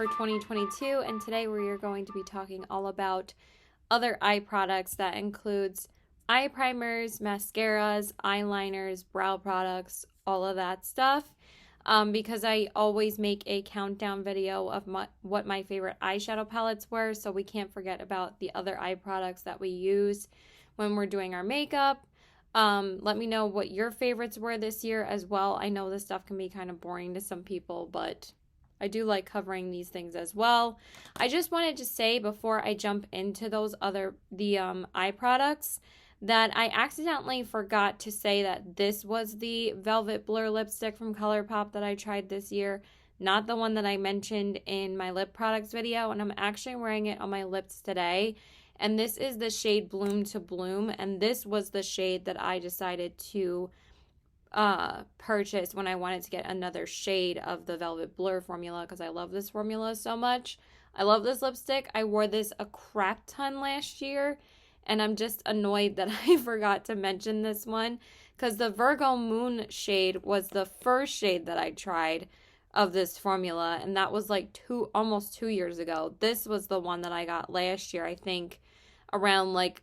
for 2022, and today we are going to be talking all about other eye products. That includes eye primers, mascaras, eyeliners, brow products, all of that stuff. Because I always make a countdown video of what my favorite eyeshadow palettes were, so we can't forget about the other eye products that we use when we're doing our makeup. Let me know what your favorites were this year as well. I know this stuff can be kind of boring to some people, but I do like covering these things as well. I just wanted to say before I jump into the eye products that I accidentally forgot to say that this was the Velvet Blur lipstick from ColourPop that I tried this year, not the one that I mentioned in my lip products video, and I'm actually wearing it on my lips today. And this is the shade Bloom to Bloom, and this was the shade that I decided to purchase when I wanted to get another shade of the Velvet Blur formula because I love this formula so much. I love this lipstick. I wore this a crap ton last year, and I'm just annoyed that I forgot to mention this one because the Virgo Moon shade was the first shade that I tried of this formula, and that was like almost 2 years ago. This was the one that I got last year, I think around like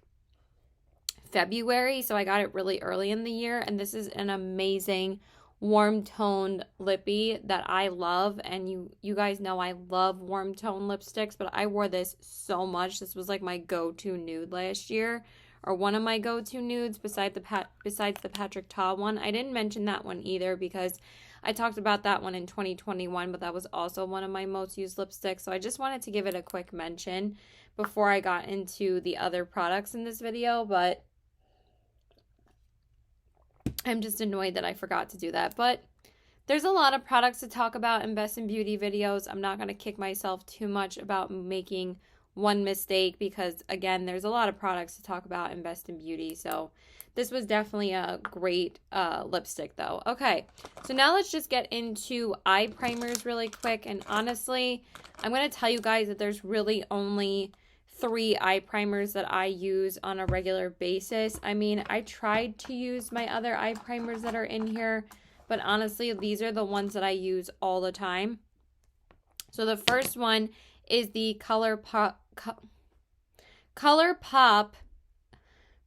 February, so I got it really early in the year, and this is an amazing warm toned lippy that I love. And you guys know I love warm tone lipsticks, but I wore this so much. This was like my go-to nude last year, or one of my go-to nudes besides the Patrick Ta one. I didn't mention that one either because I talked about that one in 2021, but that was also one of my most used lipsticks, so I just wanted to give it a quick mention before I got into the other products in this video. But I'm just annoyed that I forgot to do that. But there's a lot of products to talk about in Best in Beauty videos. I'm not going to kick myself too much about making one mistake because, again, there's a lot of products to talk about in Best in Beauty. So this was definitely a great lipstick, though. Okay, so now let's just get into eye primers really quick. And honestly, I'm going to tell you guys that there's really only 3 eye primers that I use on a regular basis. I mean, I tried to use my other eye primers that are in here, but honestly, these are the ones that I use all the time. So the first one is the ColourPop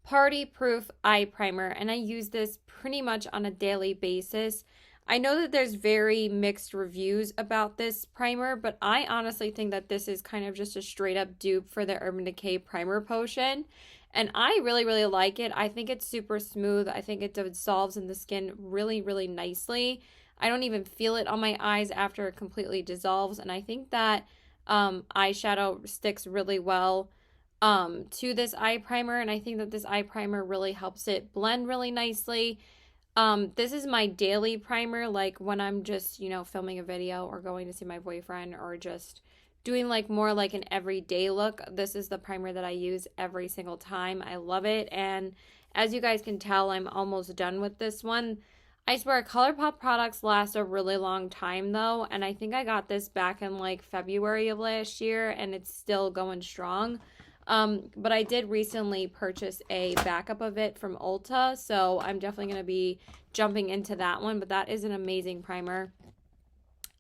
Party Proof Eye Primer, and I use this pretty much on a daily basis. I know that there's very mixed reviews about this primer, but I honestly think that this is kind of just a straight up dupe for the Urban Decay Primer Potion. And I really, really like it. I think it's super smooth. I think it dissolves in the skin really, really nicely. I don't even feel it on my eyes after it completely dissolves. And I think that eyeshadow sticks really well to this eye primer. And I think that this eye primer really helps it blend really nicely. This is my daily primer, like when I'm just, filming a video or going to see my boyfriend or just doing like more like an everyday look. This is the primer that I use every single time. I love it. And as you guys can tell, I'm almost done with this one. I swear ColourPop products last a really long time though. And I think I got this back in like February of last year and it's still going strong. But I did recently purchase a backup of it from Ulta, so I'm definitely going to be jumping into that one, but that is an amazing primer.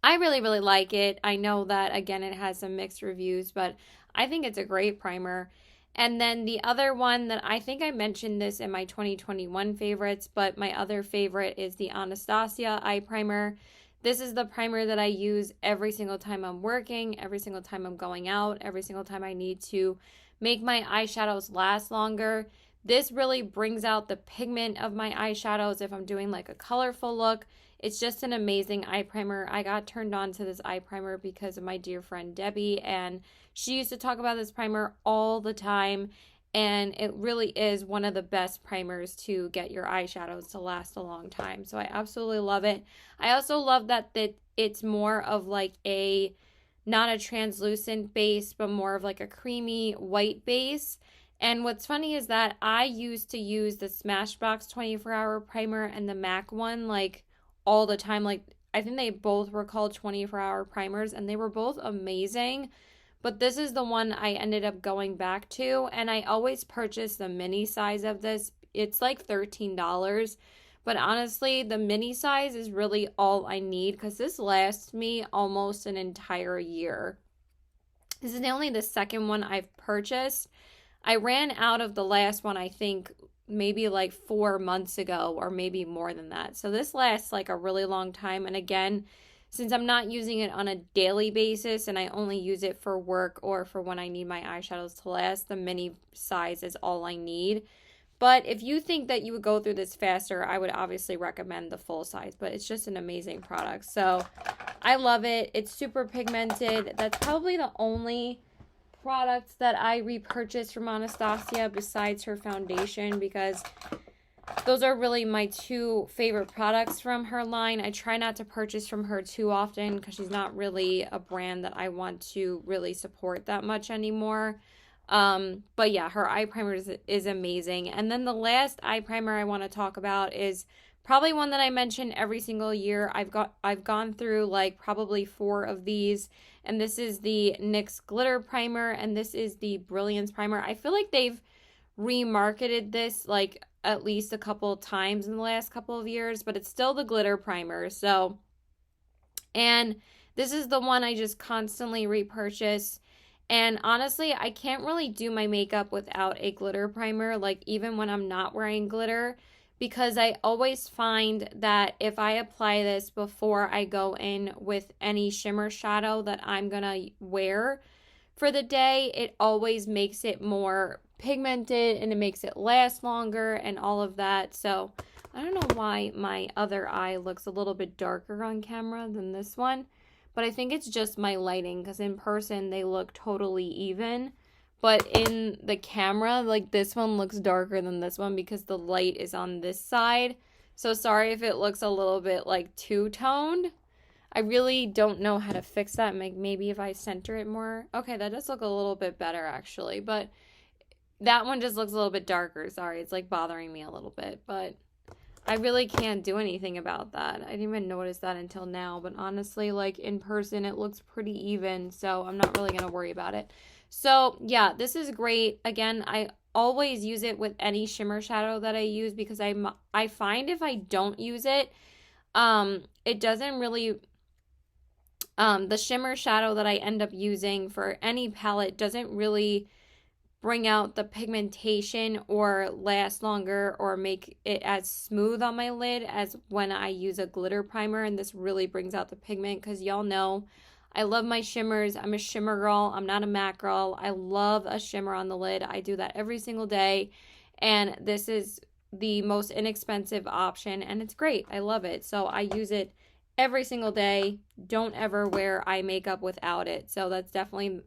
I really, really like it. I know that, again, it has some mixed reviews, but I think it's a great primer. And then the other one that I think I mentioned this in my 2021 favorites, but my other favorite is the Anastasia Eye Primer. This is the primer that I use every single time I'm working, every single time I'm going out, every single time I need to make my eyeshadows last longer. This really brings out the pigment of my eyeshadows if I'm doing like a colorful look. It's just an amazing eye primer. I got turned on to this eye primer because of my dear friend Debbie, and she used to talk about this primer all the time, and it really is one of the best primers to get your eyeshadows to last a long time. So I absolutely love it. I also love that it's more of like not a translucent base, but more of like a creamy white base. And what's funny is that I used to use the Smashbox 24-hour primer and the MAC one like all the time. Like I think they both were called 24-hour primers and they were both amazing. But this is the one I ended up going back to, and I always purchase the mini size of this. It's like $13. But honestly, the mini size is really all I need because this lasts me almost an entire year. This is only the second one I've purchased. I ran out of the last one, I think, maybe like 4 months ago, or maybe more than that. So this lasts like a really long time. And again, since I'm not using it on a daily basis and I only use it for work or for when I need my eyeshadows to last, the mini size is all I need. But if you think that you would go through this faster, I would obviously recommend the full size, but it's just an amazing product. So I love it. It's super pigmented. That's probably the only products that I repurchased from Anastasia besides her foundation, because those are really my two favorite products from her line. I try not to purchase from her too often because she's not really a brand that I want to really support that much anymore. But yeah, her eye primer is amazing. And then the last eye primer I want to talk about is probably one that I mention every single year. I've gone through like probably 4 of these, and this is the NYX glitter primer, and this is the Brilliance primer. I feel like they've remarketed this like at least a couple times in the last couple of years, but it's still the glitter primer. So, and this is the one I just constantly repurchase. And honestly, I can't really do my makeup without a glitter primer, like even when I'm not wearing glitter, because I always find that if I apply this before I go in with any shimmer shadow that I'm gonna wear for the day, it always makes it more pigmented and it makes it last longer and all of that. So I don't know why my other eye looks a little bit darker on camera than this one. But I think it's just my lighting, because in person they look totally even. But in the camera, like this one looks darker than this one because the light is on this side. So sorry if it looks a little bit like two-toned. I really don't know how to fix that. Maybe if I center it more. Okay, that does look a little bit better actually. But that one just looks a little bit darker. Sorry, it's like bothering me a little bit. But I really can't do anything about that. I didn't even notice that until now, but honestly, like in person, it looks pretty even, so I'm not really going to worry about it. So yeah, this is great. Again, I always use it with any shimmer shadow that I use, because I find if I don't use it, it doesn't really, the shimmer shadow that I end up using for any palette doesn't really bring out the pigmentation or last longer or make it as smooth on my lid as when I use a glitter primer. And this really brings out the pigment, because y'all know I love my shimmers. I'm a shimmer girl. I'm not a matte girl. I love a shimmer on the lid. I do that every single day. And this is the most inexpensive option, and it's great. I love it. So I use it every single day. Don't ever wear eye makeup without it. So that's definitely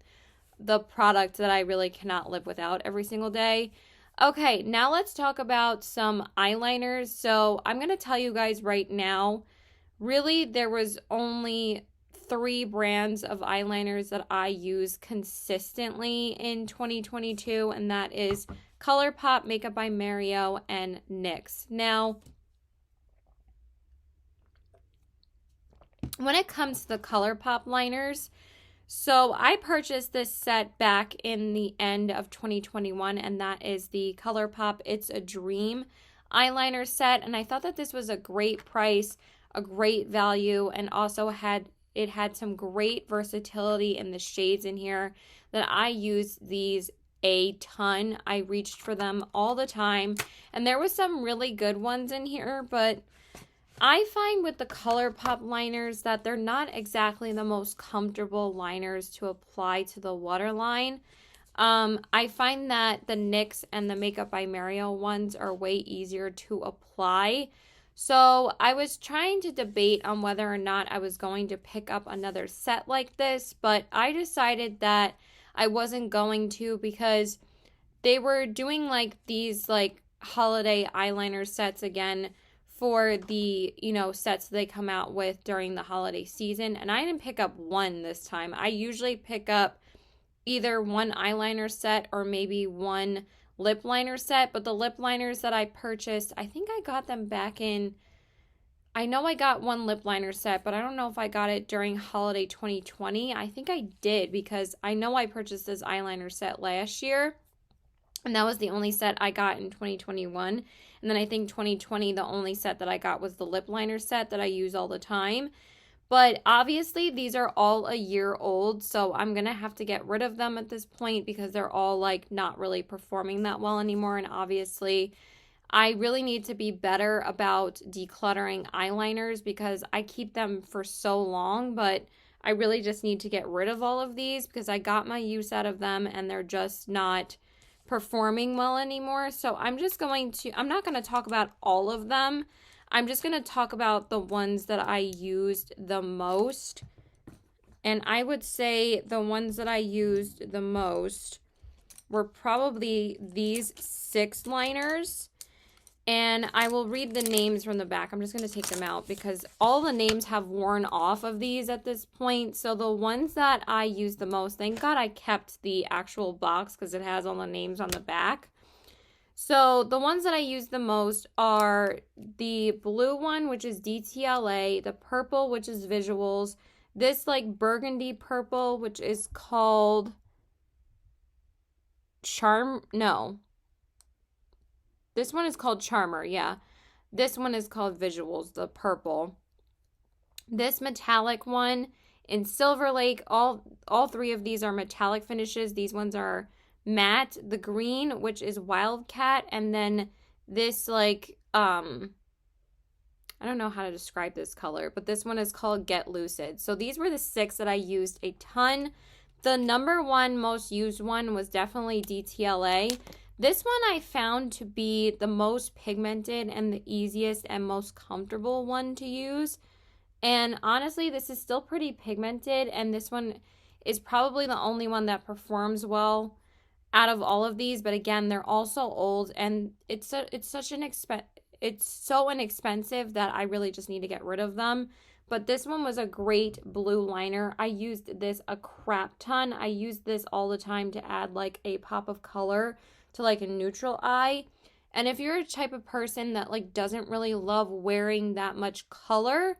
the product that I really cannot live without every single day. Okay, now let's talk about some eyeliners. So I'm going to tell you guys right now, really there was only 3 brands of eyeliners that I use consistently in 2022, and that is ColourPop, Makeup by Mario, and NYX. Now, when it comes to the ColourPop liners, so I purchased this set back in the end of 2021, and that is the ColourPop It's a Dream eyeliner set. And I thought that this was a great price, a great value, and also had some great versatility in the shades in here that I use these a ton. I reached for them all the time, and there was some really good ones in here, but I find with the ColourPop liners that they're not exactly the most comfortable liners to apply to the waterline. I find that the NYX and the Makeup by Mario ones are way easier to apply. So I was trying to debate on whether or not I was going to pick up another set like this, but I decided that I wasn't going to, because they were doing like these like holiday eyeliner sets again for the, sets they come out with during the holiday season. And I didn't pick up one this time. I usually pick up either one eyeliner set or maybe one lip liner set. But the lip liners that I purchased, I think I got them back in, I know I got one lip liner set, but I don't know if I got it during holiday 2020. I think I did, because I know I purchased this eyeliner set last year, and that was the only set I got in 2021. And then I think 2020, the only set that I got was the lip liner set that I use all the time. But obviously, these are all a year old, so I'm gonna have to get rid of them at this point because they're all like not really performing that well anymore. And obviously, I really need to be better about decluttering eyeliners because I keep them for so long, but I really just need to get rid of all of these because I got my use out of them and they're just not performing well anymore. So I'm not going to talk about all of them. I'm just going to talk about the ones that I used the most. And I would say the ones that I used the most were probably these 6 liners. And I will read the names from the back. I'm just going to take them out because all the names have worn off of these at this point. So the ones that I use the most, thank God I kept the actual box because it has all the names on the back. So the ones that I use the most are the blue one, which is DTLA, the purple, which is Visuals, this like burgundy purple, which is called This one is called Charmer, yeah. This one is called Visuals, the purple. This metallic one in Silver Lake, all 3 of these are metallic finishes. These ones are matte. The green, which is Wildcat, and then this like I don't know how to describe this color, but this one is called Get Lucid. So these were the 6 that I used a ton. The number 1 most used one was definitely DTLA. This one I found to be the most pigmented and the easiest and most comfortable one to use. And honestly, this is still pretty pigmented, and this one is probably the only one that performs well out of all of these. But again, they're also old, and it's so inexpensive that I really just need to get rid of them. But this one was a great blue liner. I used this a crap ton. I used this all the time to add like a pop of color to like a neutral eye. And if you're a type of person that like doesn't really love wearing that much color,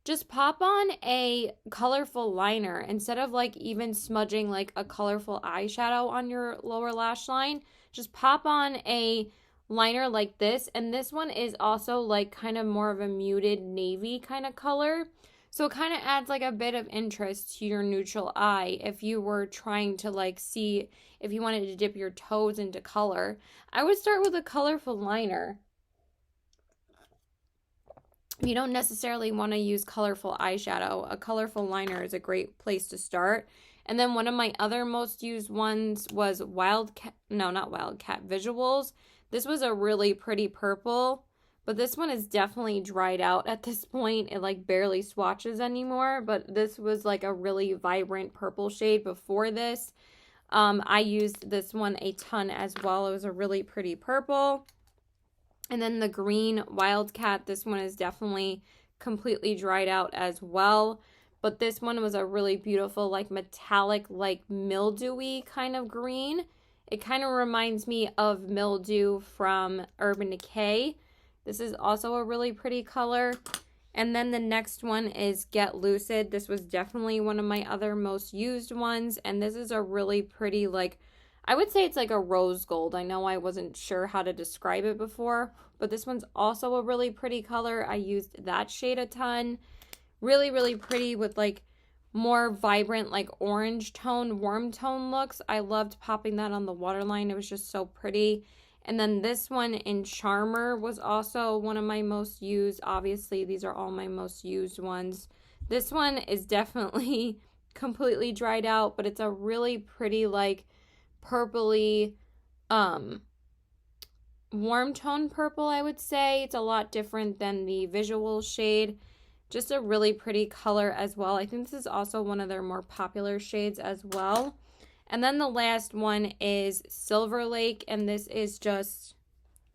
just pop on a colorful liner instead of like even smudging like a colorful eyeshadow on your lower lash line. Just pop on a liner like this, and this one is also like kind of more of a muted navy kind of color. So it kind of adds like a bit of interest to your neutral eye if you were trying to like see if you wanted to dip your toes into color. I would start with a colorful liner. If you don't necessarily want to use colorful eyeshadow, a colorful liner is a great place to start. And then one of my other most used ones was Visuals. This was a really pretty purple, but this one is definitely dried out at this point. It like barely swatches anymore, but this was like a really vibrant purple shade before this. I used this one a ton as well. It was a really pretty purple. And then the green Wildcat, this one is definitely completely dried out as well. But this one was a really beautiful, like metallic, like mildewy kind of green. It kind of reminds me of Mildew from Urban Decay. This is also a really pretty color. And then the next one is Get Lucid. This was definitely one of my other most used ones. And this is a really pretty, like, I would say it's like a rose gold. I know I wasn't sure how to describe it before, but this one's also a really pretty color. I used that shade a ton. Really, really pretty with like more vibrant, like orange tone, warm tone looks. I loved popping that on the waterline. It was just so pretty. And then this one in Charmer was also one of my most used. Obviously, these are all my most used ones. This one is definitely completely dried out, but it's a really pretty, like, purpley, warm tone purple, I would say. It's a lot different than the Visual shade. Just a really pretty color as well. I think this is also one of their more popular shades as well. And then the last one is Silver Lake, and this is just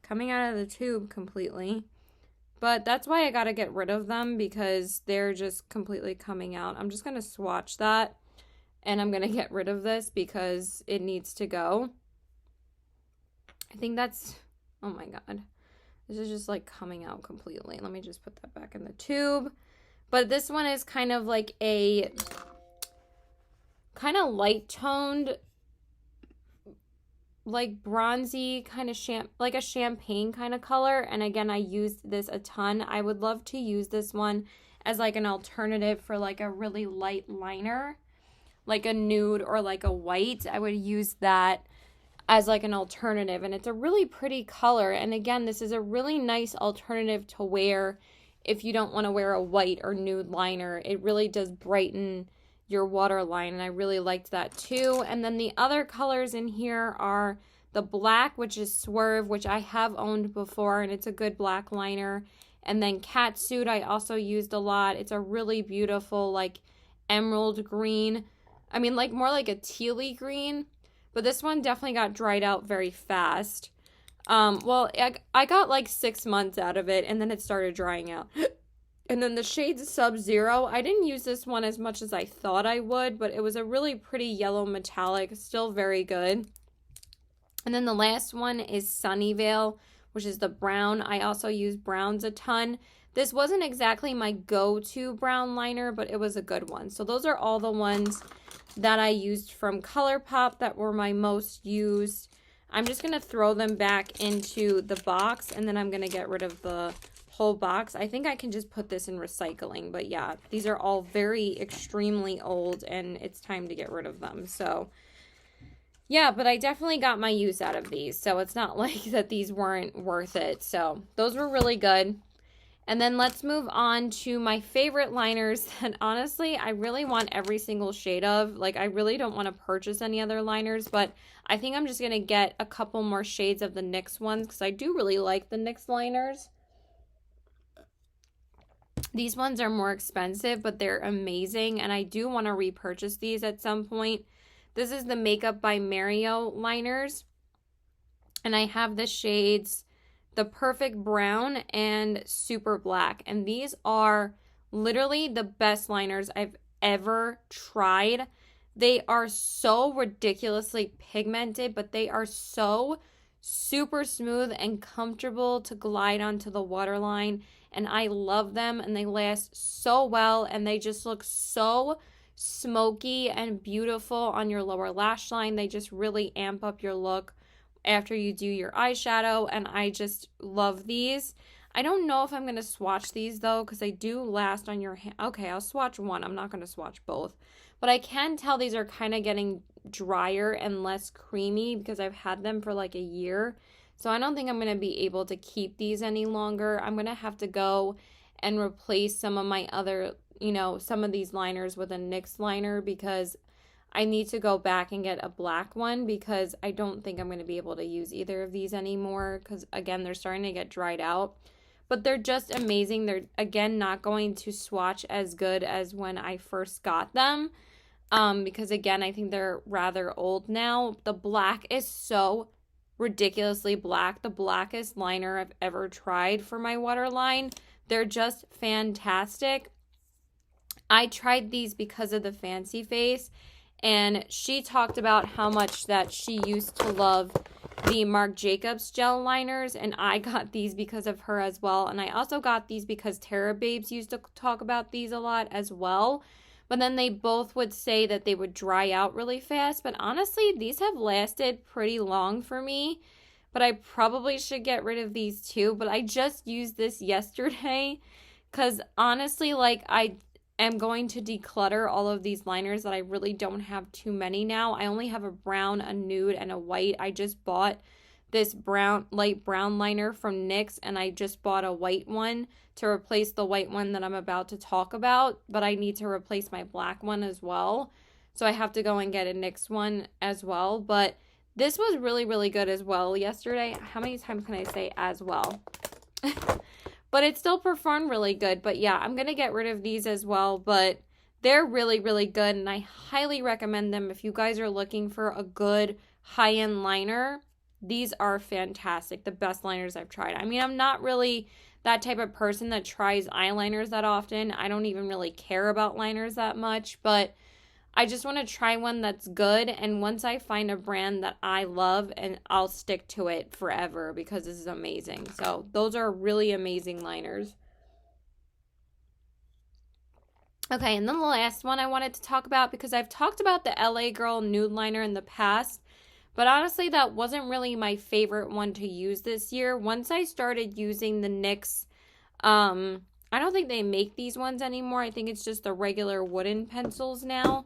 coming out of the tube completely. But that's why I gotta get rid of them, because they're just completely coming out. I'm just gonna swatch that, and I'm gonna get rid of this because it needs to go. I think that's, oh my god. This is just like coming out completely. Let me just put that back in the tube. But this one is kind of like a kind of light toned, like bronzy kind of like a champagne kind of color. And again, I used this a ton. I would love to use this one as like an alternative for like a really light liner, like a nude or like a white. I would use that as like an alternative, and it's a really pretty color. And again, this is a really nice alternative to wear if you don't want to wear a white or nude liner. It really does brighten your waterline, and I really liked that too. And then the other colors in here are the black, which is Swerve, which I have owned before, and it's a good black liner. And then Catsuit I also used a lot. It's a really beautiful like emerald green. I mean, like more like a tealy green, but this one definitely got dried out very fast. Well, I got like 6 months out of it, and then it started drying out. And then the shade Sub-Zero, I didn't use this one as much as I thought I would, but it was a really pretty yellow metallic, still very good. And then the last one is Sunnyvale, which is the brown. I also use browns a ton. This wasn't exactly my go-to brown liner, but it was a good one. So those are all the ones that I used from ColourPop that were my most used. I'm just going to throw them back into the box, and then I'm going to get rid of the whole box. I think I can just put this in recycling, but yeah, these are all very extremely old, and it's time to get rid of them. So yeah, but I definitely got my use out of these, so it's not like that these weren't worth it. So those were really good. And then let's move on to my favorite liners that honestly I really want every single shade of. Like, I really don't want to purchase any other liners, but I think I'm just going to get a couple more shades of the NYX ones because I do really like the NYX liners. These ones are more expensive, but they're amazing, and I do want to repurchase these at some point. This is the Makeup by Mario liners, and I have the shades the Perfect Brown and Super Black, and these are literally the best liners I've ever tried. They are so ridiculously pigmented, but they are so super smooth and comfortable to glide onto the waterline, and I love them, and they last so well, and they just look so smoky and beautiful on your lower lash line. They just really amp up your look after you do your eyeshadow, and I just love these. I don't know if I'm going to swatch these though, because they do last on your hand. Okay, I'll swatch one. I'm not going to swatch both. But I can tell these are kind of getting drier and less creamy because I've had them for like a year. So I don't think I'm going to be able to keep these any longer. I'm going to have to go and replace some of my other, some of these liners with a NYX liner because I need to go back and get a black one because I don't think I'm going to be able to use either of these anymore because, again, they're starting to get dried out. But they're just amazing. They're, again, not going to swatch as good as when I first got them because, again, I think they're rather old now. The black is so ridiculously black. The blackest liner I've ever tried for my waterline. They're just fantastic. I tried these because of the Fancy Face, and she talked about how much that she used to love the Marc Jacobs gel liners, and I got these because of her as well. And I also got these because Tara Babes used to talk about these a lot as well. But then they both would say that they would dry out really fast. But honestly, these have lasted pretty long for me. But I probably should get rid of these too. But I just used this yesterday because honestly, like, I am going to declutter all of these liners that I really don't have too many now. I only have a brown, a nude, and a white. I just bought this light brown liner from NYX, and I just bought a white one to replace the white one that I'm about to talk about, but I need to replace my black one as well. So I have to go and get a NYX one as well, but this was really, really good as well yesterday. How many times can I say as well? But it still performed really good. But yeah, I'm going to get rid of these as well. But they're really, really good. And I highly recommend them if you guys are looking for a good high-end liner. These are fantastic. The best liners I've tried. I mean, I'm not really that type of person that tries eyeliners that often. I don't even really care about liners that much. But I just want to try one that's good, and once I find a brand that I love, and I'll stick to it forever because this is amazing. So those are really amazing liners. Okay, and then the last one I wanted to talk about, because I've talked about the LA Girl nude liner in the past, but honestly that wasn't really my favorite one to use this year. Once I started using the NYX I don't think they make these ones anymore. I think it's just the regular wooden pencils now.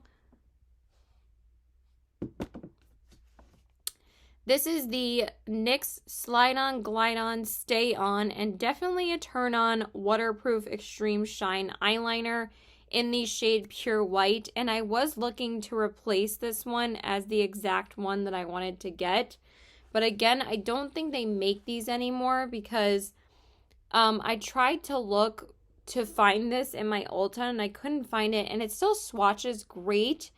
This is the NYX Slide On, Glide On, Stay On, and definitely a turn on waterproof extreme shine eyeliner in the shade Pure White. And I was looking to replace this one as the exact one that I wanted to get. But again, I don't think they make these anymore because I tried to look to find this in my Ulta and I couldn't find it. And it still swatches great.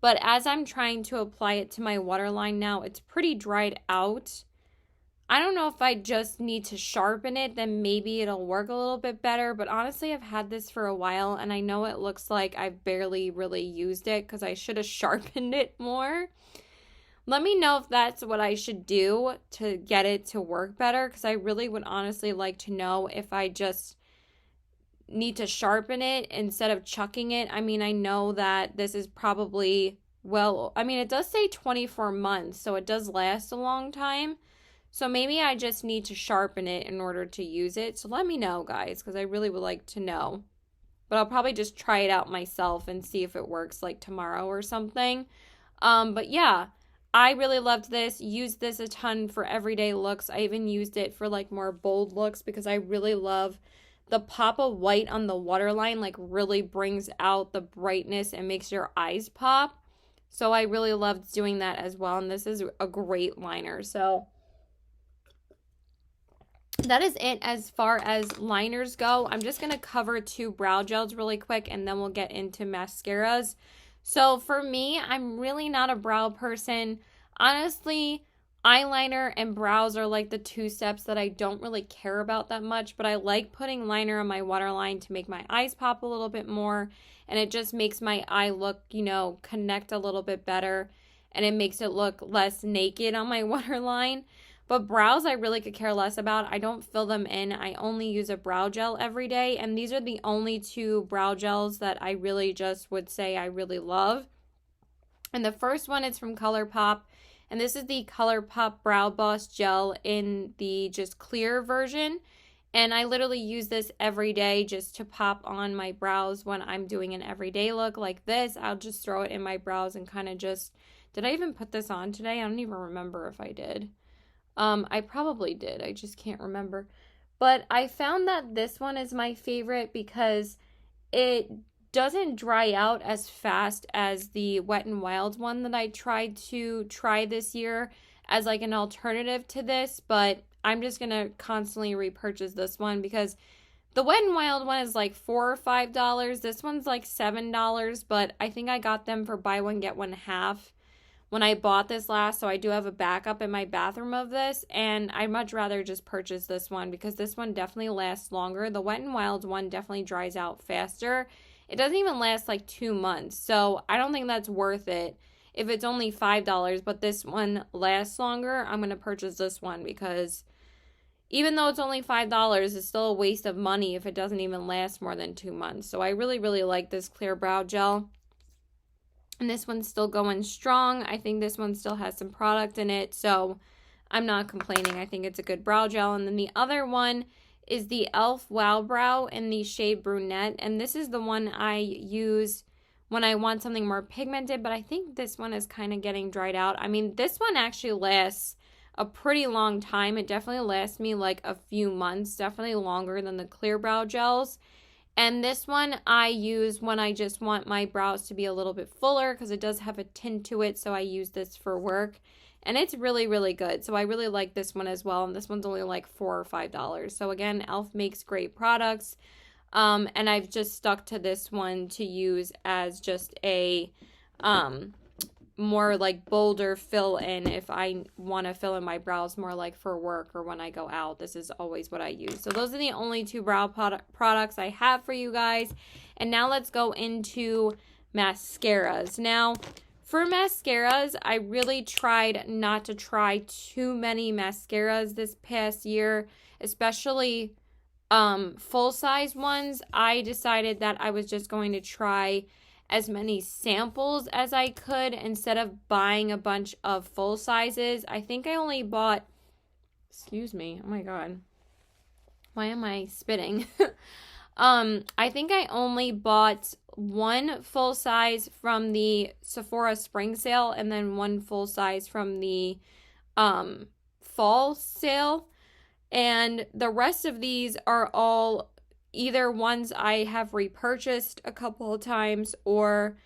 But as I'm trying to apply it to my waterline now, it's pretty dried out. I don't know if I just need to sharpen it, then maybe it'll work a little bit better. But honestly, I've had this for a while, and I know it looks like I've barely really used it because I should have sharpened it more. Let me know if that's what I should do to get it to work better, because I really would honestly like to know if I just need to sharpen it instead of chucking it. I mean, I know that this is probably, well, I mean, it does say 24 months, so it does last a long time. So maybe I just need to sharpen it in order to use it. So let me know, guys, because I really would like to know. But I'll probably just try it out myself and see if it works like tomorrow or something. But yeah, I really loved this. Used this a ton for everyday looks. I even used it for like more bold looks because I really love the pop of white on the waterline, like really brings out the brightness and makes your eyes pop. So I really loved doing that as well. And this is a great liner. So that is it as far as liners go. I'm just going to cover 2 brow gels really quick and then we'll get into mascaras. So for me, I'm really not a brow person. Honestly, eyeliner and brows are like the 2 steps that I don't really care about that much, but I like putting liner on my waterline to make my eyes pop a little bit more, and it just makes my eye look, you know, connect a little bit better, and it makes it look less naked on my waterline. But brows I really could care less about. I don't fill them in. I only use a brow gel every day, and these are the only 2 brow gels that I really just would say I really love. And the first one is from ColourPop. And this is the ColourPop Brow Boss Gel in the just clear version. And I literally use this every day just to pop on my brows when I'm doing an everyday look like this. I'll just throw it in my brows and kind of just... Did I even put this on today? I don't even remember if I did. I probably did. I just can't remember. But I found that this one is my favorite because it doesn't dry out as fast as the Wet n Wild one that I tried to try this year as like an alternative to this, but I'm just gonna constantly repurchase this one because the Wet n Wild one is like $4 or $5. This one's like $7, but I think I got them for buy one get one half when I bought this last, so I do have a backup in my bathroom of this, and I'd much rather just purchase this one because this one definitely lasts longer. The Wet n Wild one definitely dries out faster. It doesn't even last like 2 months, so I don't think that's worth it. If it's only $5, but this one lasts longer, I'm going to purchase this one because even though it's only $5, it's still a waste of money if it doesn't even last more than 2 months. So I really, really like this clear brow gel. And this one's still going strong. I think this one still has some product in it, so I'm not complaining. I think it's a good brow gel. And then the other one is the e.l.f. Wow Brow in the shade Brunette. And this is the one I use when I want something more pigmented, but I think this one is kind of getting dried out. I mean, this one actually lasts a pretty long time. It definitely lasts me like a few months, definitely longer than the clear brow gels. And this one I use when I just want my brows to be a little bit fuller because it does have a tint to it, so I use this for work. And it's really, really good. So I really like this one as well. And this one's only like $4 or $5. So again, e.l.f. makes great products. And I've just stuck to this one to use as just a more like bolder fill in if I want to fill in my brows more like for work or when I go out. This is always what I use. So those are the only 2 brow products I have for you guys. And now let's go into mascaras. Now, for mascaras, I really tried not to try too many mascaras this past year, especially full-size ones. I decided that I was just going to try as many samples as I could instead of buying a bunch of full sizes. I think I only bought, excuse me, oh my god, why am I spitting? I think I only bought one full size from the Sephora spring sale and then one full size from the fall sale. And the rest of these are all either ones I have repurchased a couple of times or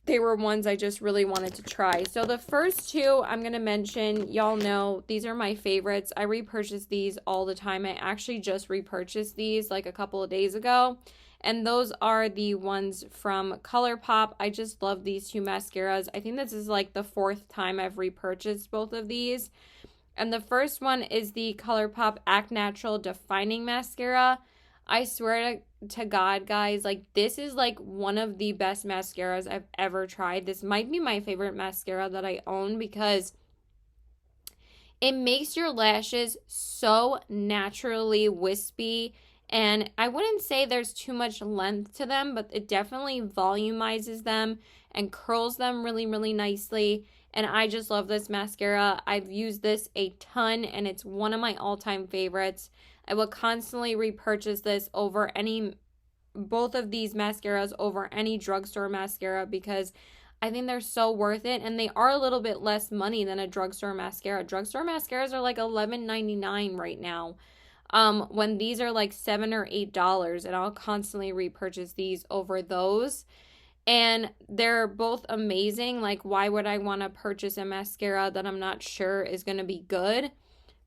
they were ones I just really wanted to try. So the first two I'm going to mention, y'all know these are my favorites. I repurchase these all the time. I actually just repurchased these like a couple of days ago. And those are the ones from ColourPop. I just love these two mascaras. I think this is like the fourth time I've repurchased both of these. And the first one is the ColourPop Act Natural Defining Mascara. I swear to God, guys, like this is like one of the best mascaras I've ever tried. This might be my favorite mascara that I own because it makes your lashes so naturally wispy. And I wouldn't say there's too much length to them, but it definitely volumizes them and curls them really, really nicely. And I just love this mascara. I've used this a ton and it's one of my all-time favorites. I will constantly repurchase this over both of these mascaras over any drugstore mascara because I think they're so worth it, and they are a little bit less money than a drugstore mascara. Drugstore mascaras are like $11.99 right now. When these are like $7 or $8, and I'll constantly repurchase these over those. And they're both amazing. Like, why would I want to purchase a mascara that I'm not sure is going to be good?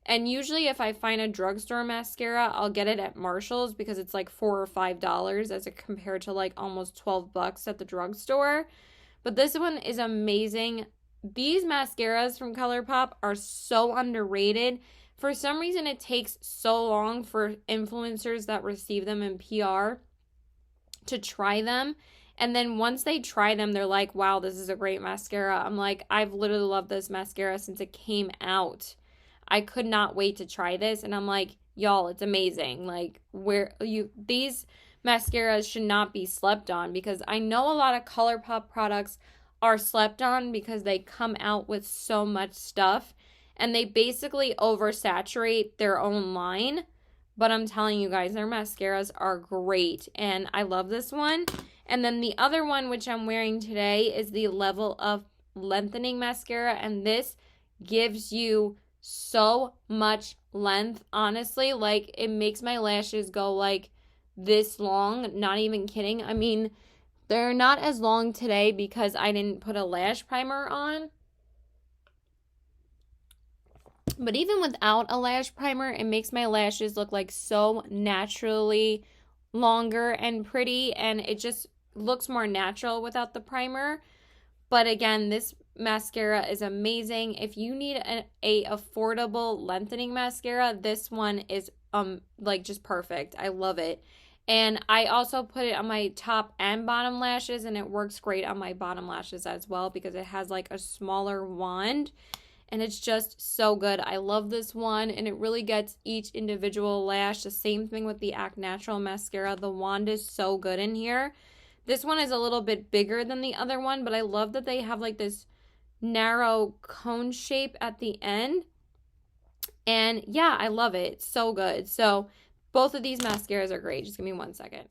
And usually if I find a drugstore mascara, I'll get it at Marshall's because it's like $4 or $5 as compared to like almost $12 at the drugstore. But this one is amazing. These mascaras from ColourPop are so underrated. For some reason, it takes so long for influencers that receive them in PR to try them. And then once they try them, they're like, wow, this is a great mascara. I'm like, I've literally loved this mascara since it came out. I could not wait to try this. And I'm like, y'all, it's amazing. Like, these mascaras should not be slept on because I know a lot of ColourPop products are slept on because they come out with so much stuff and they basically oversaturate their own line. But I'm telling you guys, their mascaras are great and I love this one. And then the other one, which I'm wearing today, is the Level Up Lengthening Mascara, and this gives you so much length. Honestly, like it makes my lashes go like this long, not even kidding. I mean, they're not as long today because I didn't put a lash primer on, but even without a lash primer, it makes my lashes look like so naturally longer and pretty, and it just looks more natural without the primer. But again, this mascara is amazing. If you need a affordable lengthening mascara, this one is like just perfect. I love it. And I also put it on my top and bottom lashes, and it works great on my bottom lashes as well because it has like a smaller wand and it's just so good. I love this one, and it really gets each individual lash. The same thing with the Act Natural mascara. The wand is so good in here. This one is a little bit bigger than the other one, but I love that they have like this narrow cone shape at the end. And yeah, I love it. It's so good. So both of these mascaras are great. Just give me 1 second.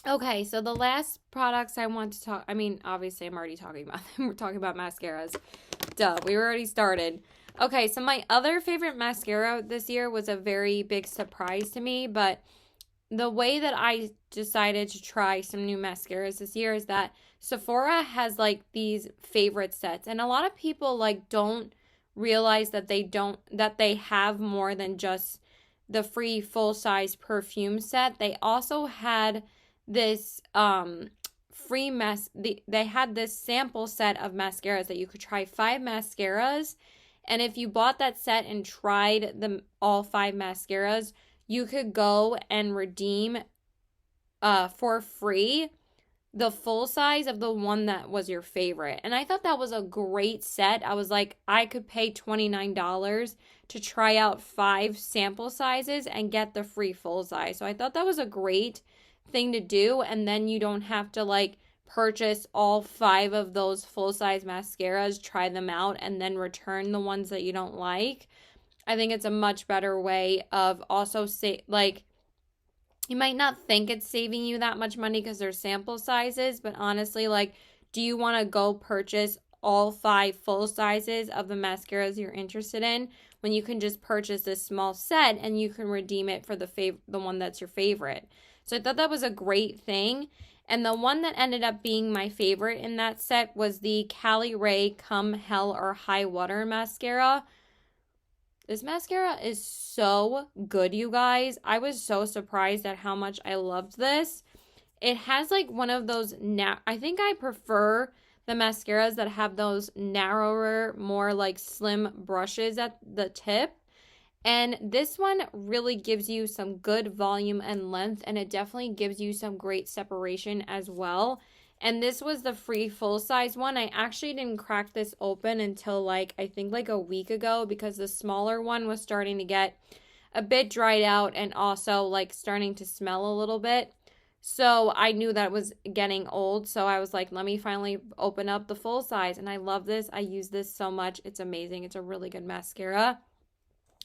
Okay, so the last products I want to talk, I mean, obviously I'm already talking about them. We're talking about mascaras. Duh, we were already started. Okay, so my other favorite mascara this year was a very big surprise to me, but the way that I decided to try some new mascaras this year is that Sephora has like these favorite sets, and a lot of people like don't realize that they have more than just the free full-size perfume set. They also had this they had this sample set of mascaras that you could try 5 mascaras, and if you bought that set and tried all 5 mascaras, you could go and redeem for free the full size of the one that was your favorite. And I thought that was a great set. I was like, I could pay $29 to try out 5 sample sizes and get the free full size. So I thought that was a great thing to do, and then you don't have to like purchase all 5 of those full size mascaras, try them out, and then return the ones that you don't like. I think it's a much better way of also You might not think it's saving you that much money because there's sample sizes, but honestly, like, do you want to go purchase all 5 full sizes of the mascaras you're interested in when you can just purchase this small set and you can redeem it for the one that's your favorite? So I thought that was a great thing. And the one that ended up being my favorite in that set was the Cali Ray Come Hell or High Water mascara. This mascara is so good, you guys. I was so surprised at how much I loved this. It has like one of those, I think I prefer the mascaras that have those narrower, more like slim brushes at the tip. And this one really gives you some good volume and length, and it definitely gives you some great separation as well. And this was the free full size one. I actually didn't crack this open until like, I think like a week ago, because the smaller one was starting to get a bit dried out and also like starting to smell a little bit. So I knew that was getting old. So I was like, let me finally open up the full size. And I love this. I use this so much. It's amazing. It's a really good mascara.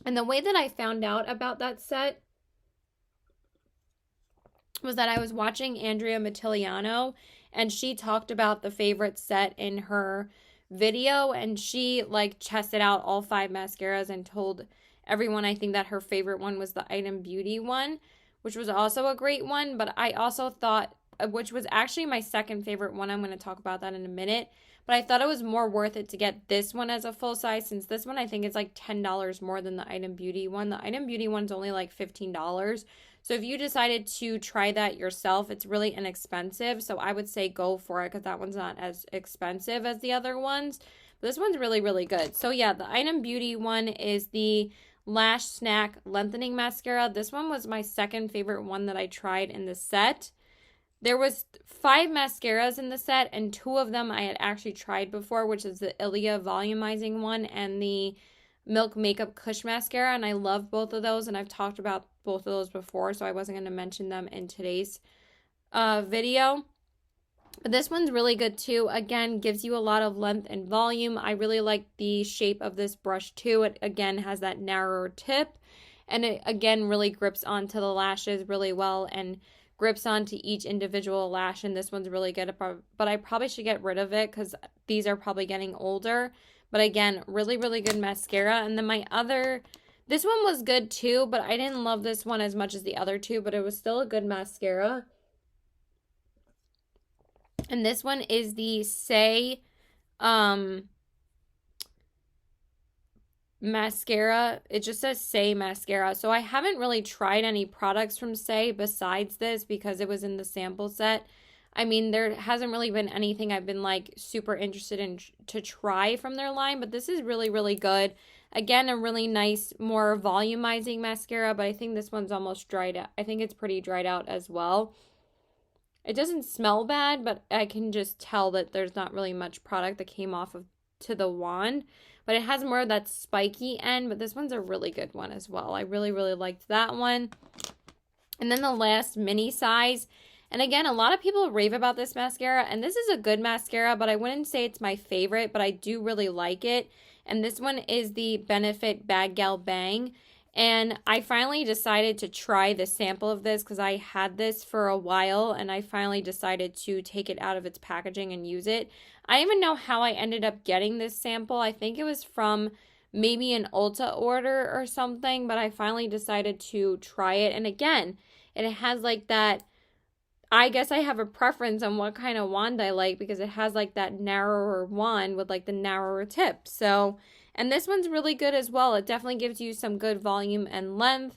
And the way that I found out about that set was that I was watching Andrea Mattiliano, and she talked about the favorite set in her video, and she like tested out all 5 mascaras and told everyone, I think, that her favorite one was the Item Beauty one, which was also a great one. But I also thought, which was actually my second favorite one, I'm going to talk about that in a minute, but I thought it was more worth it to get this one as a full size, since this one I think is like $10 more than the Item Beauty one. The Item Beauty one's only like $15. So if you decided to try that yourself, it's really inexpensive. So I would say go for it, because that one's not as expensive as the other ones. But this one's really, really good. So yeah, the Item Beauty one is the Lash Snack Lengthening Mascara. This one was my second favorite one that I tried in the set. There was 5 mascaras in the set, and 2 of them I had actually tried before, which is the Ilia Volumizing one and the Milk Makeup Kush Mascara, and I love both of those, and I've talked about both of those before, so I wasn't going to mention them in today's video. But this one's really good too. Again, gives you a lot of length and volume. I really like the shape of this brush too. It again has that narrower tip, and it again really grips onto the lashes really well and grips onto each individual lash. And this one's really good, but I probably should get rid of it because these are probably getting older. But again, really, really good mascara. And then this one was good too, but I didn't love this one as much as the other 2, but it was still a good mascara. And this one is the Say mascara. It just says Say mascara. So I haven't really tried any products from Say besides this, because it was in the sample set. I mean, there hasn't really been anything I've been like super interested in to try from their line, but this is really, really good. Again, a really nice, more volumizing mascara, but I think this one's almost dried out. I think it's pretty dried out as well. It doesn't smell bad, but I can just tell that there's not really much product that came off of to the wand, but it has more of that spiky end. But this one's a really good one as well. I really, really liked that one. And then the last mini size, and again, a lot of people rave about this mascara, and this is a good mascara, but I wouldn't say it's my favorite, but I do really like it. And this one is the Benefit Bad Gal Bang. And I finally decided to try the sample of this because I had this for a while, and I finally decided to take it out of its packaging and use it. I don't even know how I ended up getting this sample. I think it was from maybe an Ulta order or something, but I finally decided to try it. And again, it has like that, I guess I have a preference on what kind of wand I like, because it has like that narrower wand with like the narrower tip. So, and this one's really good as well. It definitely gives you some good volume and length.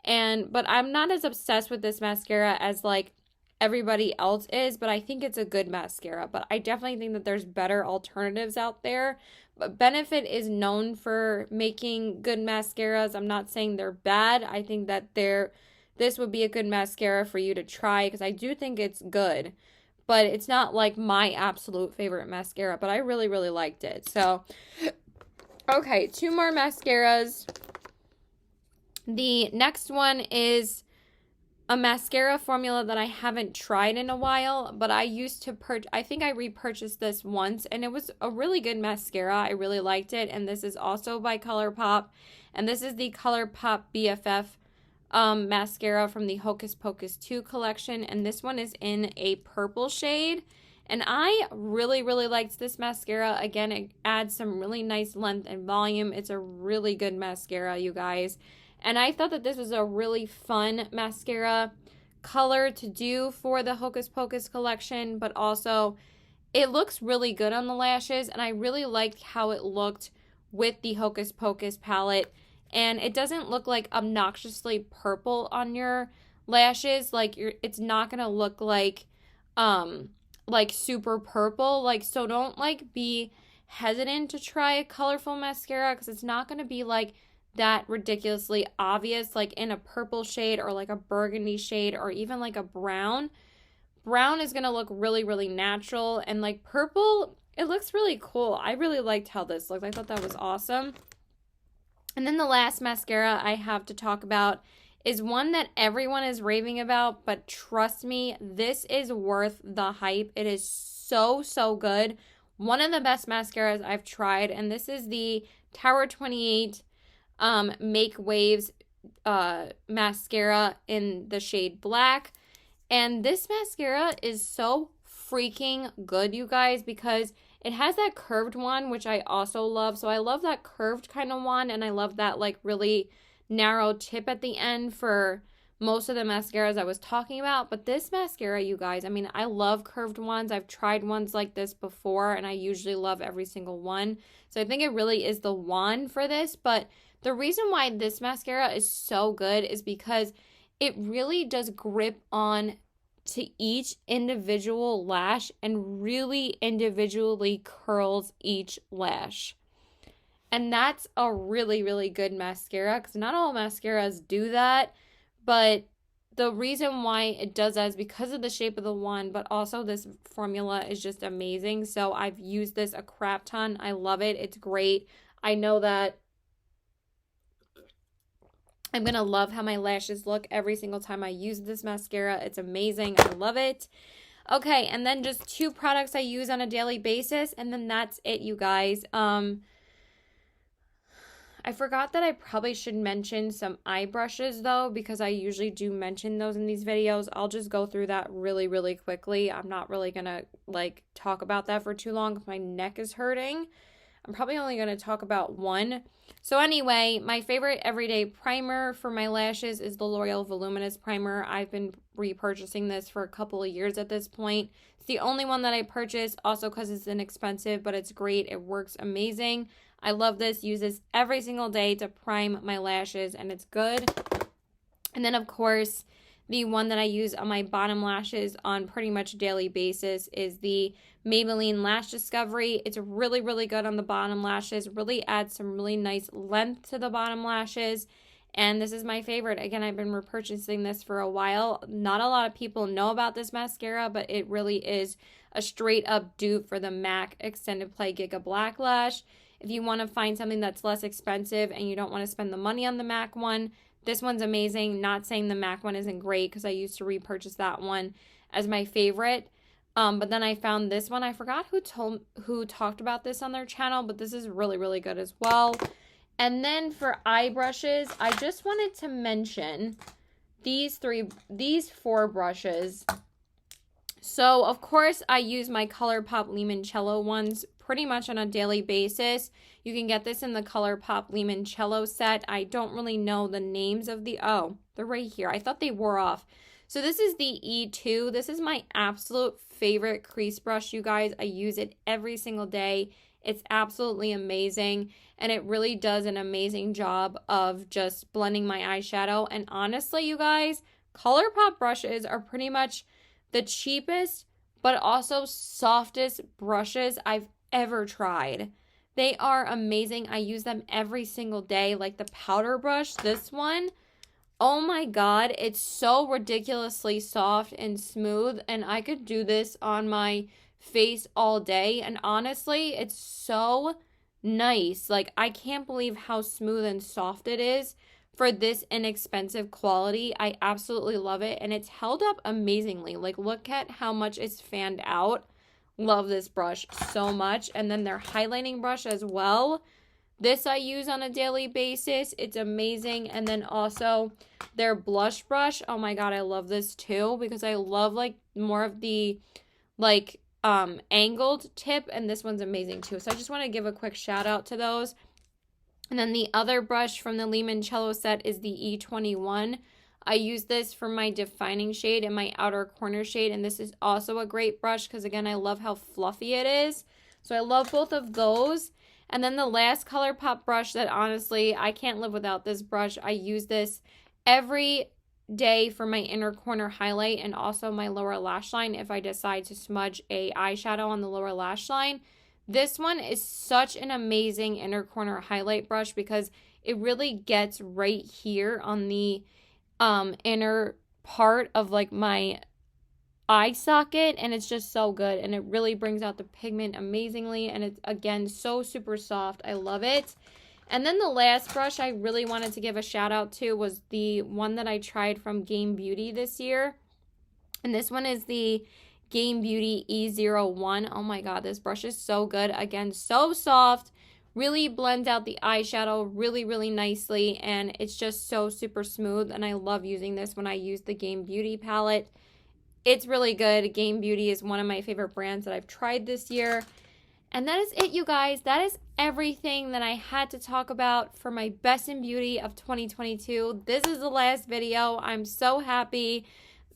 But I'm not as obsessed with this mascara as like everybody else is, but I think it's a good mascara. But I definitely think that there's better alternatives out there. But Benefit is known for making good mascaras. I'm not saying they're bad. I think that this would be a good mascara for you to try, because I do think it's good. But it's not like my absolute favorite mascara, but I really, really liked it. So, okay, 2 more mascaras. The next one is a mascara formula that I haven't tried in a while, but I used to I think I repurchased this once, and it was a really good mascara. I really liked it, and this is also by ColourPop, and this is the ColourPop BFF mascara from the Hocus Pocus 2 collection, and this one is in a purple shade. And I really, really liked this mascara. Again, it adds some really nice length and volume. It's a really good mascara, you guys. And I thought that this was a really fun mascara color to do for the Hocus Pocus collection, but also it looks really good on the lashes, and I really liked how it looked with the Hocus Pocus palette. And it doesn't look like obnoxiously purple on your lashes. Like it's not gonna look like super purple. Like, so don't like be hesitant to try a colorful mascara, because it's not gonna be like that ridiculously obvious, like in a purple shade or like a burgundy shade or even like a brown. Brown is going to look really, really natural, and like purple, it looks really cool. I really liked how this looked. I thought that was awesome. And then the last mascara I have to talk about is one that everyone is raving about, but trust me, this is worth the hype. It is so, so good. One of the best mascaras I've tried, and this is the Tower 28 Make Waves mascara in the shade black. And this mascara is so freaking good, you guys, because it has that curved one, which I also love. So I love that curved kind of one, and I love that like really narrow tip at the end for most of the mascaras I was talking about. But this mascara, you guys, I mean, I love curved ones. I've tried ones like this before, and I usually love every single one. So I think it really is the one for this. But the reason why this mascara is so good is because it really does grip on to each individual lash and really individually curls each lash. And that's a really, really good mascara, because not all mascaras do that. But the reason why it does that is because of the shape of the wand, but also this formula is just amazing. So I've used this a crap ton. I love it. It's great. I know that I'm going to love how my lashes look every single time I use this mascara. It's amazing. I love it. Okay, and then just 2 products I use on a daily basis, and then that's it, you guys. I forgot that I probably should mention some eye brushes, though, because I usually do mention those in these videos. I'll just go through that really, really quickly. I'm not really going to, like, talk about that for too long if my neck is hurting. I'm probably only going to talk about one. So anyway, my favorite everyday primer for my lashes is the L'Oreal Voluminous Primer. I've been repurchasing this for a couple of years at this point. It's the only one that I purchased, also because it's inexpensive, but it's great. It works amazing. I love this. Use this every single day to prime my lashes, and it's good. And then, of course, the one that I use on my bottom lashes on pretty much a daily basis is the Maybelline Lash Discovery. It's really, really good on the bottom lashes. Really adds some really nice length to the bottom lashes. And this is my favorite. Again, I've been repurchasing this for a while. Not a lot of people know about this mascara, but it really is a straight up dupe for the MAC Extended Play Giga Black Lash. If you want to find something that's less expensive and you don't want to spend the money on the MAC one, this one's amazing. Not saying the MAC one isn't great, because I used to repurchase that one as my favorite. But then I found this one. I forgot who talked about this on their channel, but this is really, really good as well. And then for eye brushes, I just wanted to mention these 4 brushes. So, of course, I use my ColourPop Limoncello ones pretty much on a daily basis. You can get this in the ColourPop Limoncello set. I don't really know the names of oh, they're right here. I thought they wore off. So this is the E2. This is my absolute favorite crease brush, you guys. I use it every single day. It's absolutely amazing, and it really does an amazing job of just blending my eyeshadow. And honestly, you guys, ColourPop brushes are pretty much the cheapest but also softest brushes I've ever tried. They are amazing. I use them every single day. Like the powder brush, this one, oh my god, it's so ridiculously soft and smooth, and I could do this on my face all day, and honestly, it's so nice. Like, I can't believe how smooth and soft it is for this inexpensive quality. I absolutely love it, and it's held up amazingly. Like, look at how much it's fanned out. Love this brush so much. And then their highlighting brush as well. This I use on a daily basis. It's amazing. And then also their blush brush. Oh my god, I love this too because I love like more of the like angled tip, and this one's amazing too. So I just want to give a quick shout out to those. And then the other brush from the Limoncello set is the E21. I use this for my defining shade and my outer corner shade, and this is also a great brush because again, I love how fluffy it is. So I love both of those. And then the last ColourPop brush that honestly, I can't live without this brush. I use this every day for my inner corner highlight and also my lower lash line if I decide to smudge a eyeshadow on the lower lash line. This one is such an amazing inner corner highlight brush because it really gets right here on the inner part of like my eye socket, and it's just so good, and it really brings out the pigment amazingly, and it's again so super soft. I love it. And then the last brush I really wanted to give a shout out to was the one that I tried from Game Beauty this year, and this one is the Game Beauty E01. Oh my god, this brush is so good. Again, so soft, really blends out the eyeshadow really nicely, and it's just so super smooth, and I love using this when I use the Game Beauty palette. It's really good. Game Beauty is one of my favorite brands that I've tried this year. And that is it, you guys. That is everything that I had to talk about for my Best in Beauty of 2022. This is the last video. I'm so happy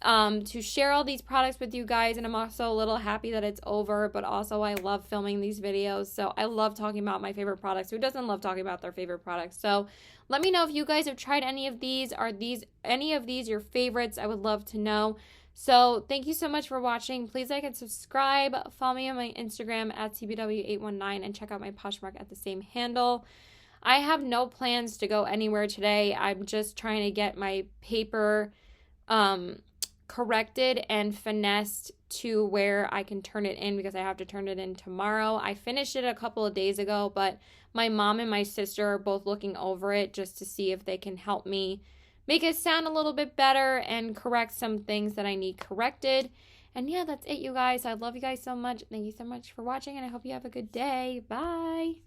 to share all these products with you guys, and I'm also a little happy that it's over, but also I love filming these videos. So I love talking about my favorite products. Who doesn't love talking about their favorite products? So let me know if you guys have tried any of these. Are any of these your favorites? I would love to know. So thank you so much for watching. Please like and subscribe. Follow me on my Instagram at TBW819 and check out my Poshmark at the same handle. I have no plans to go anywhere today. I'm just trying to get my paper corrected and finessed to where I can turn it in because I have to turn it in tomorrow. I finished it a couple of days ago, but my mom and my sister are both looking over it just to see if they can help me make it sound a little bit better and correct some things that I need corrected. And yeah, that's it, you guys. I love you guys so much. Thank you so much for watching, and I hope you have a good day. Bye.